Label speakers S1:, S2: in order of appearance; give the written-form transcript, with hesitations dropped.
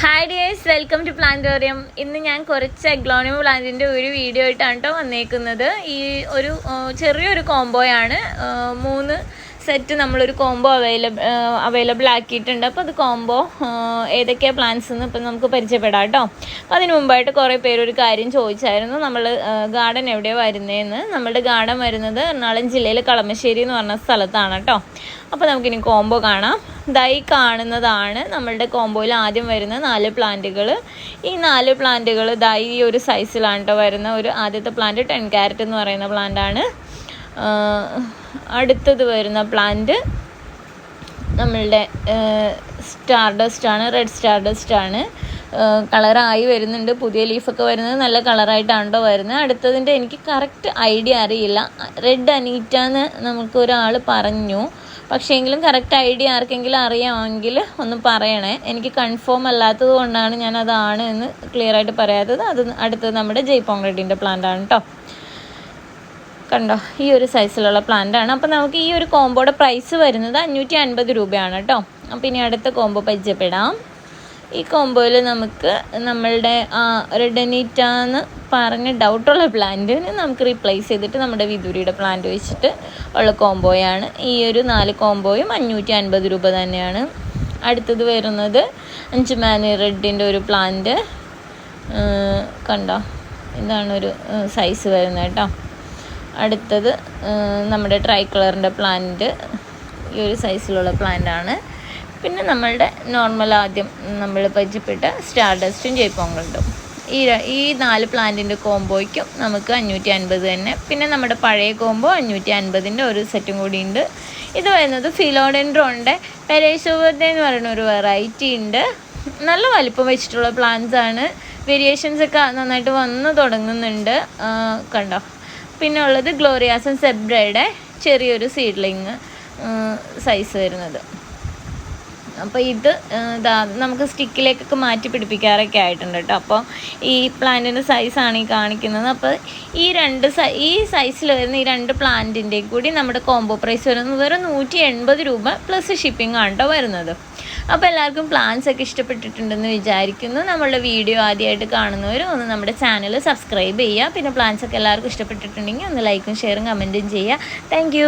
S1: Hi dears, welcome to Plantorium. ഇന്ന് ഞാൻ കുറച്ച് അഗ്ലോണിയം പ്ലാന്റിൻ്റെ ഒരു വീഡിയോ ആയിട്ടാണ് കേട്ടോ വന്നേക്കുന്നത്. ഈ ഒരു ചെറിയൊരു കോംബോയാണ്. 3 സെറ്റ് നമ്മളൊരു കോംബോ അവൈലബിൾ ആക്കിയിട്ടുണ്ട്. അപ്പോൾ അത് കോംബോ ഏതൊക്കെയാണ് പ്ലാന്റ്സ് എന്ന് ഇപ്പം നമുക്ക് പരിചയപ്പെടാം കേട്ടോ. അപ്പോൾ അതിന് മുമ്പായിട്ട് കുറേ പേരൊരു കാര്യം ചോദിച്ചായിരുന്നു, നമ്മൾ ഗാർഡൻ എവിടെയാണ് വരുന്നതെന്ന്. നമ്മുടെ ഗാർഡൻ വരുന്നത് എറണാകുളം ജില്ലയിലെ കളമശ്ശേരി എന്ന് പറഞ്ഞ സ്ഥലത്താണ് കേട്ടോ. അപ്പോൾ നമുക്കിനി കോംബോ കാണാം. ഇതായി കാണുന്നതാണ് നമ്മളുടെ കോംബോയിൽ ആദ്യം വരുന്ന 4 പ്ലാന്റുകൾ. ഈ 4 പ്ലാന്റുകൾ ഇതായി ഈ ഒരു സൈസിലാണ് കേട്ടോ വരുന്ന. ഒരു ആദ്യത്തെ പ്ലാന്റ് 10 കാരറ്റ് എന്ന് പറയുന്ന പ്ലാന്റാണ്. അടുത്തത് വരുന്ന പ്ലാന്റ് നമ്മളുടെ സ്റ്റാർഡസ്റ്റാണ്, റെഡ് സ്റ്റാർഡസ്റ്റാണ്. കളറായി വരുന്നുണ്ട്, പുതിയ ലീഫൊക്കെ വരുന്നത് നല്ല കളറായിട്ടാണ് കേട്ടോ വരുന്നത്. അടുത്തതിൻ്റെ എനിക്ക് കറക്റ്റ് ഐഡിയ അറിയില്ല. റെഡ് അനീറ്റ എന്ന് നമുക്കൊരാൾ പറഞ്ഞു, പക്ഷേ എങ്കിലും കറക്റ്റ് ഐഡിയ ആർക്കെങ്കിലും അറിയാമെങ്കിൽ ഒന്ന് പറയണേ. എനിക്ക് കൺഫേം അല്ലാത്തത് കൊണ്ടാണ് ഞാൻ അതാണ് എന്ന് ക്ലിയർ ആയിട്ട് പറയാത്തത്. അത് അടുത്തത് നമ്മുടെ ജയ്പോങ് റെഡിൻ്റെ പ്ലാന്റാണ് കേട്ടോ. കണ്ടോ, ഈ ഒരു സൈസിലുള്ള പ്ലാന്റാണ്. അപ്പോൾ നമുക്ക് ഈ ഒരു കോംബോയുടെ പ്രൈസ് വരുന്നത് 550 രൂപയാണ് കേട്ടോ. അപ്പോൾ ഇനി അടുത്ത കോംബോ പരിചയപ്പെടാം. ഈ കോംബോയിൽ നമുക്ക് നമ്മളുടെ റെഡ് അനീറ്റ എന്ന് പറഞ്ഞ് ഡൗട്ടുള്ള പ്ലാന്റിന് നമുക്ക് റീപ്ലേസ് ചെയ്തിട്ട് നമ്മുടെ വിദൂരിയുടെ പ്ലാന്റ് വെച്ചിട്ട് ഉള്ള കോംബോയാണ്. ഈ ഒരു 4 കോംബോയും 550 രൂപ തന്നെയാണ്. അടുത്തത് വരുന്നത് 5 മാനി റെഡിൻ്റെ ഒരു പ്ലാന്റ്. കണ്ടോ, ഇതാണൊരു സൈസ് വരുന്നത് കേട്ടോ. അടുത്തത് നമ്മുടെ ട്രൈ കളറിൻ്റെ പ്ലാന്റ്, ഈ ഒരു സൈസിലുള്ള പ്ലാന്റാണ്. പിന്നെ നമ്മളുടെ നോർമൽ ആദ്യം നമ്മൾ പരിചയപ്പെട്ട സ്റ്റാർഡസ്റ്റും ജയ്പോങ് റെഡും. ഈ 4 പ്ലാന്റിൻ്റെ കോംബോയ്ക്കും നമുക്ക് 550 തന്നെ. പിന്നെ നമ്മുടെ പഴയ കോംബോ 550ൻ്റെ ഒരു സെറ്റും കൂടി ഉണ്ട്. ഇത് വരുന്നത് ഫിലോഡെൻഡ്രോണിൻ്റെ പെരേസോവെർഡെ എന്ന് പറയുന്ന ഒരു വെറൈറ്റി ഉണ്ട്. നല്ല വലിപ്പം വെച്ചിട്ടുള്ള പ്ലാന്റ്സ് ആണ്. വേരിയേഷൻസൊക്കെ നന്നായിട്ട് വന്ന് തുടങ്ങുന്നുണ്ട്. കണ്ടോ. പിന്നെ ഉള്ളത് ഗ്ലോറിയാസം സെബ്രയുടെ ചെറിയൊരു സീഡ്ലിങ് സൈസ് വരുന്നത്. അപ്പോൾ ഇത് നമുക്ക് സ്റ്റിക്കിലേക്കൊക്കെ മാറ്റി പിടിപ്പിക്കാറൊക്കെ ആയിട്ടുണ്ട് കേട്ടോ. അപ്പോൾ ഈ പ്ലാന്റിൻ്റെ സൈസാണ് ഈ കാണിക്കുന്നത്. അപ്പോൾ ഈ സൈസിൽ വരുന്ന ഈ 2 പ്ലാന്റിൻ്റെയും കൂടി നമ്മുടെ കോംബോ പ്രൈസ് വരുന്നത് വെറും 180 രൂപ പ്ലസ് ഷിപ്പിംഗ് ആണ് കേട്ടോ വരുന്നത്. അപ്പോൾ എല്ലാവർക്കും പ്ലാന്റ്സ് ഒക്കെ ഇഷ്ടപ്പെട്ടിട്ടുണ്ടെന്ന് വിചാരിക്കുന്നു. നമ്മളുടെ വീഡിയോ ആദ്യമായിട്ട് കാണുന്നവർ ഒന്ന് നമ്മുടെ ചാനൽ സബ്സ്ക്രൈബ് ചെയ്യുക. പിന്നെ പ്ലാന്റ്സ് ഒക്കെ എല്ലാവർക്കും ഇഷ്ടപ്പെട്ടിട്ടുണ്ടെങ്കിൽ ഒന്ന് ലൈക്കും ഷെയറും കമൻറ്റും ചെയ്യുക. താങ്ക്